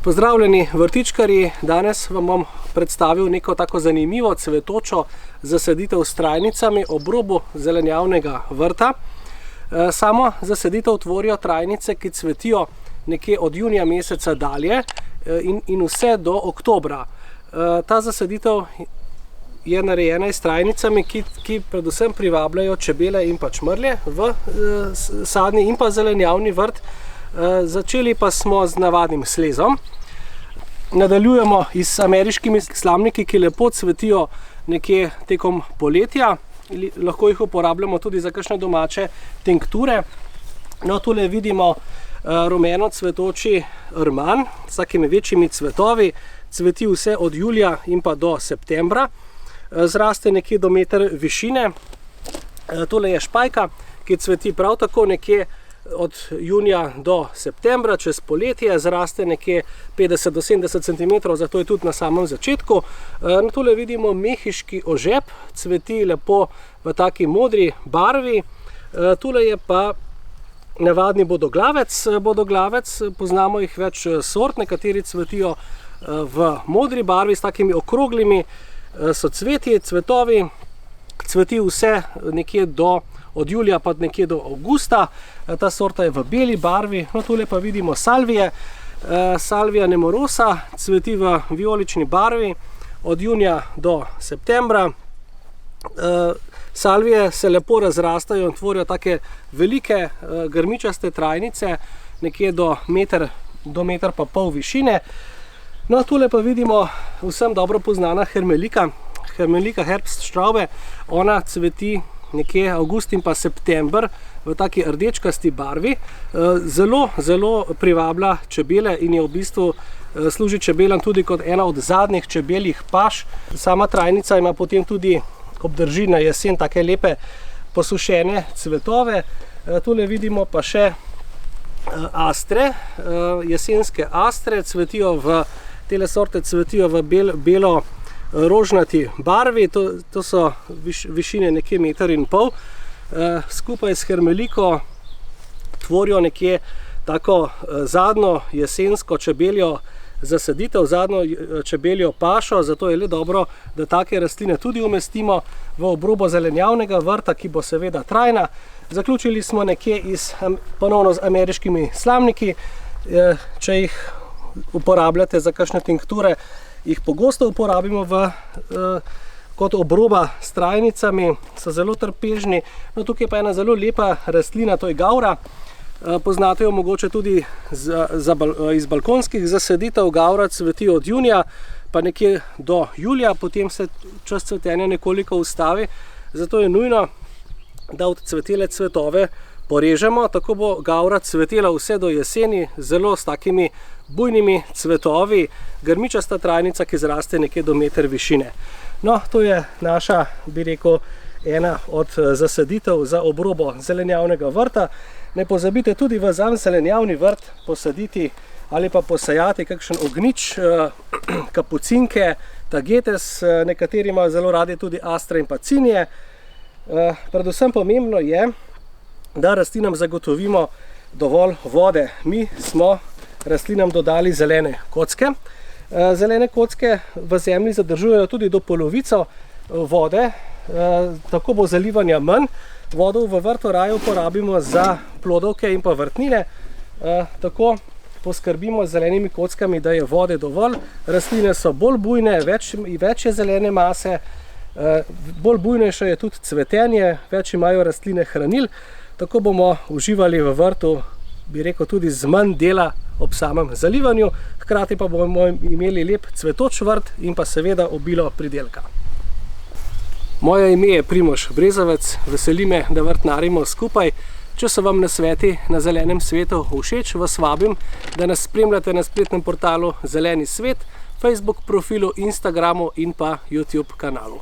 Pozdravljeni vrtičkarji, danes vam bom predstavil neko tako zanimivo cvetočo zasaditev s trajnicami ob robu zelenjavnega vrta. Samo zasaditev tvorijo trajnice, ki cvetijo nekje od junija meseca dalje in vse do oktobra. Ta zasaditev je narejena s trajnicami, ki predvsem privabljajo čebele in pa čmrlje v sadni in pa zelenjavni vrt. Začeli pa smo z navadnim slezom. Nadaljujemo s ameriškimi slamniki, ki lepo cvetijo nekje tekom poletja. Lahko jih uporabljamo tudi za kakšne domače tinkture. No, tule vidimo rumeno cvetoči rman s takimi večjimi cvetovi. Cveti vse od julija in pa do septembra. Zraste nekje do meter višine. Tole je špajka, ki cveti prav tako nekje od junija do septembra, čez poletje, zraste nekje 50 do 70 cm, zato je tudi na samem začetku. Tule vidimo mehiški ožep, cveti lepo v taki modri barvi. Tule je pa navadni bodoglavec. Bodoglavec, poznamo jih več sort, nekateri cvetijo v modri barvi s takimi okroglimi socvetji, cvetovi. Cveti vse nekje od julija pa nekje do avgusta. Ta sorta je v beli barvi. No, tule pa vidimo salvije. Salvia nemorosa cveti v vijolični barvi od junija do septembra. Salvije se lepo razrastajo in tvorijo take velike grmičaste trajnice, nekje do meter pa pol višine. No, tule pa vidimo vsem dobro poznana hermelika. Hermelika Herbststraube. Ona cveti nekje avgust in pa september v taki rdečkasti barvi. Zelo privablja čebele in je v bistvu služi čebelam tudi kot ena od zadnjih čebeljih paš. Sama trajnica ima potem tudi obdrži na jesen take lepe posušene cvetove. Tule vidimo pa še astre, jesenske astre, tele sorte cvetijo v belo rožnati barvi, to so višine nekje 1,5 m. Skupaj s hermeliko tvorijo nekje tako zadnjo jesensko čebeljo zasaditev, zadnjo čebeljo pašo, zato je le dobro, da take rastline tudi umestimo v obrobo zelenjavnega vrta, ki bo seveda trajna. Zaključili smo nekje ponovno z ameriškimi slamniki. Če jih uporabljate za kakšne tinkture, jih pogosto uporabimo kot obroba s trajnicami, so zelo trpežni. No, tukaj pa je ena zelo lepa rastlina, to je gavra. Poznate jo mogoče tudi iz balkonskih zasaditev. Gavra cveti od junija pa nekje do julija, potem se čas cvetenja nekoliko ustavi. Zato je nujno, da odcvetele cvetove porežemo, tako bo gavra cvetela vse do jeseni, zelo s takimi bujnimi cvetovi, grmičasta trajnica, ki zraste nekje do meter višine. No, to je naša, bi rekel, ena od zasaditev za obrobo zelenjavnega vrta. Ne pozabite tudi v zelenjavni vrt posaditi ali pa posajati kakšen ognjič, kapucinke, tagetes, nekateri imajo zelo radi tudi astre in pa cinije. Predvsem pomembno je, da rastlinam zagotovimo dovolj vode. Mi smo rastlinam dodali zelene kocke. Zelene kocke v zemlji zadržujejo tudi do polovico vode, tako bo zalivanja manj. Vodo v vrtu raje uporabimo za plodovke in pa vrtnine. Tako poskrbimo z zelenimi kockami, da je vode dovolj. Rastline so bolj bujne, več je zelene mase, bolj bujnejše je tudi cvetenje, več imajo rastline hranil. Tako bomo uživali v vrtu, bi rekel, tudi z manj dela ob samem zalivanju, hkrati pa bomo imeli lep cvetoč vrt in pa seveda obilo pridelka. Moje ime je Primož Brezovec, veseli me, da vrtnarimo skupaj. Če so vam nasveti na zelenem svetu všeč, vas vabim, da nas spremljate na spletnem portalu Zeleni svet, Facebook profilu, Instagramu in pa YouTube kanalu.